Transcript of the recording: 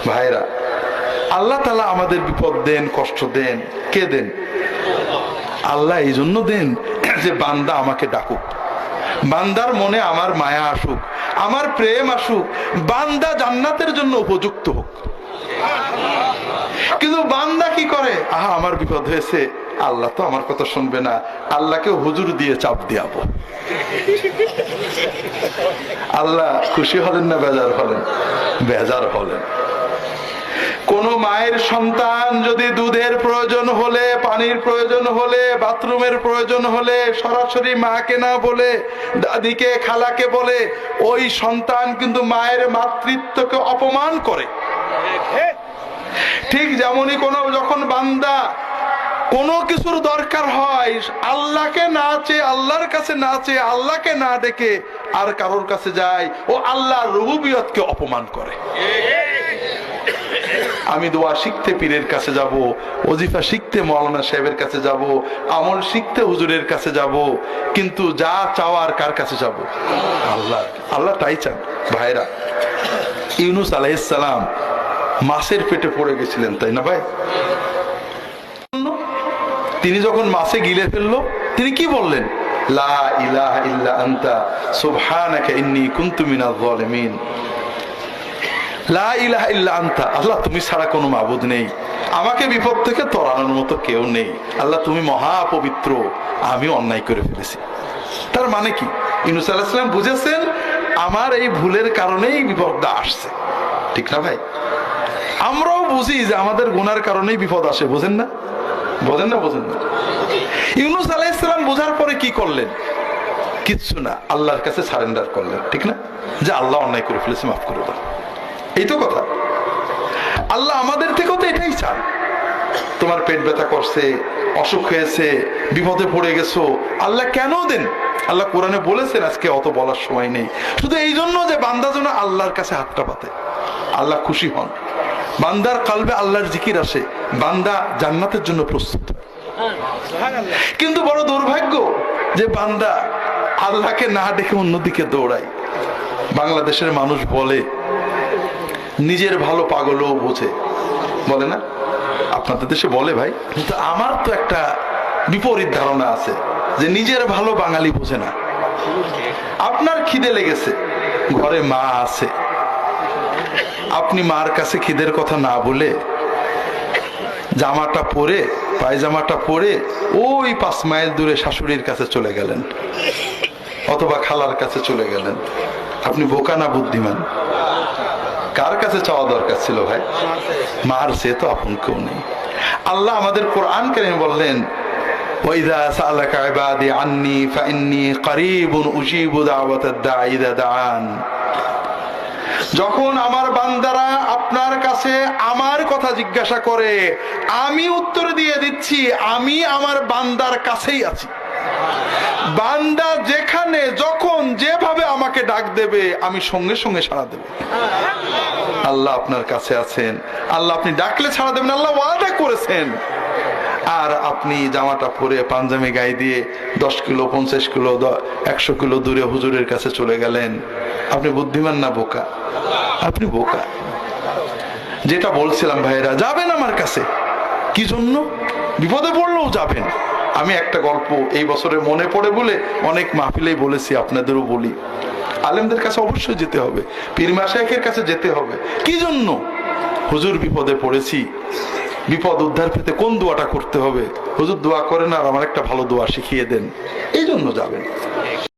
ভাইরা, আল্লাহ তাআলা আমাদের বিপদ দেন, কষ্ট দেন, কে দেন? আল্লাহ এই জন্য দেন যে বান্দা আমাকে ডাকুক, বান্দার মনে আমার মায়া আসুক, আমার প্রেম আসুক, বান্দা জান্নাতের জন্য উপযুক্ত হোক। কিন্তু বান্দা কি করে? আহা, আমার বিপদ হয়েছে, আল্লাহ তো আমার কথা শুনবে না, আল্লাহকে হুজুর দিয়ে চাপ দিয়াবো। আল্লাহ খুশি হলেন না বেজার হলেন? বেজার হলেন। কোন মায়ের সন্তান যদি দুধের প্রয়োজন হলে, পানির প্রয়োজন হলে, বাথরুমের প্রয়োজন হলে সরাসরি মাকে না বলে দাদিকে, খালাকে বলে, ওই সন্তান কিন্তু মায়ের মাতৃত্বকে অপমান করে। ঠিক যেমনই যখন বান্দা কোনো কিছুর দরকার হয়, আল্লাহকে না চেয়ে, আল্লাহর কাছে না চেয়ে, আল্লাহকে না ডেকে আর কারোর কাছে যায়, ও আল্লাহর রুবুবিয়তকে অপমান করে। আমি দোয়া শিখতে পীরের কাছে যাব, ওজিফা শিখতে মাওলানা সাহেবের কাছে যাব, আমল শিখতে হুজুরের কাছে যাব, কিন্তু যা চাওয়ার কার কাছে যাব? আল্লাহ। আল্লাহ তাই চান। ভাইরা, ইউনূস আলাইহিস সালাম মাছের পেটে পড়ে গেছিলেন, তাই না ভাই? তিনি যখন মাছে গিলে ফেললো, তিনি কি বললেন? লা ইলাহা ইল্লা আনতা সুবহানাকা ইন্নী কুনতু মিনাজ জালিমিন। লা ইলাহা ইল্লা আনতা, আল্লাহ তুমি ছাড়া কোনো মাবুদ নেই, আমাকে বিপদ থেকে তরানোর মতো কেউ নেই, আল্লাহ তুমি মহা পবিত্র, আমি অন্যায় করে ফেলেছি। তার মানে কি? ইউনূস আলাইহিস সালাম বুঝেছেন আমার এই ভুলের কারণেই বিপদটা আসছে, ঠিক না ভাই? আমরাও বুঝি যে আমাদের গুনার কারণেই বিপদ আসে, বোঝেন না? বোঝেন না? বোঝেন না? ইউনূস আলাইহিস সালাম বোঝার পরে কি করলেন? কিচ্ছু না, আল্লাহর কাছে সারেন্ডার করলেন, ঠিক না? যে আল্লাহ অন্যায় করে ফেলেছি, মাফ করে দাও। এই তো কথা। আল্লাহ আমাদের থেকেও তো এটাই চান। তোমার পেট ব্যথা করছে, অসুখ হয়েছে, বিপদে পড়ে গেছো, আল্লাহ কেন দেন? আল্লাহ কোরআনে বলেছেন, আজকে অত বলার সময় নেই, শুধু এই জন্য যে বান্দা যেন আল্লাহর কাছে হাতটা পাতে, আল্লাহ খুশি হন, বান্দার কালবে আল্লাহর জিকির আসে, বান্দা জান্নাতের জন্য প্রস্তুত। কিন্তু বড় দুর্ভাগ্য যে বান্দা আল্লাহকে না ডেকে অন্যদিকে দৌড়ায়। বাংলাদেশের মানুষ বলে নিজের ভালো পাগলও বোঝে, বলে না? আপনাদের দেশে বলে ভাই, কিন্তু আমার তো একটা বিপরীত ধারণা আছে যে নিজের ভালো বাঙালি বোঝে না। আপনার খিদে লেগেছে, ঘরে মা আছে, আপনি মার কাছে খিদের কথা না বলে জামাটা পরে, পায়জামাটা পরে ওই 5 মাইল দূরে শাশুড়ির কাছে চলে গেলেন, অথবা খালার কাছে চলে গেলেন। আপনি বোকা না বুদ্ধিমান? কার কাছে চাওয়া দরকার ছিল ভাই? মার সে তো আপন কেউ নেই। আল্লাহ আমাদের কোরআন কারীমে বললেন, ওয়াইযা সাআলাকা ইবাদি আন্নী ফাইন্নী করিবুন উজিবু দাওয়াতাদ দাঈ ইযা দাআন। যখন আমার বান্দারা আপনার কাছে আমার কথা জিজ্ঞাসা করে, আমি উত্তর দিয়ে দিচ্ছি, আমি আমার বান্দার কাছেই আছি। বান্দা যেখানে যখন যেভাবে আমাকে ডাক দেবে, আমি সঙ্গে সঙ্গে সাড়া দেব। আল্লাহ আপনার কাছে আছেন, আল্লাহ আপনি ডাকলে সাড়া দেবেন, আল্লাহ ওয়াদা করেছেন। আর আপনি জামাটা পরে, পাঞ্জাবি গায়ে দিয়ে 10 কিলো, 50 কিলো, 100 কিলো দূরে হুজুরের কাছে চলে গেলেন। আপনি বুদ্ধিমান না বোকা? আপনি বোকা। যেটা বলছিলাম ভাইরা, যাবেন আমার কাছে, কি জন্য? বিপদে পড়লেও যাবেন। আমি একটা গল্প এই বছরে মনে পড়ে বলে অনেক মাহফিলেই বলেছি, আপনাদেরও বলি, আলেমদের কাছে অবশ্যই যেতে হবে, পীর মাশায়েখের কাছে যেতে হবে। কি জন্য? হুজুর বিপদে পড়েছি, বিপদ উদ্ধার পেতে কোন দোয়াটা করতে হবে, হুজুর দোয়া করেন আর আমার একটা ভালো দোয়া শিখিয়ে দেন, এই জন্য যাবেন।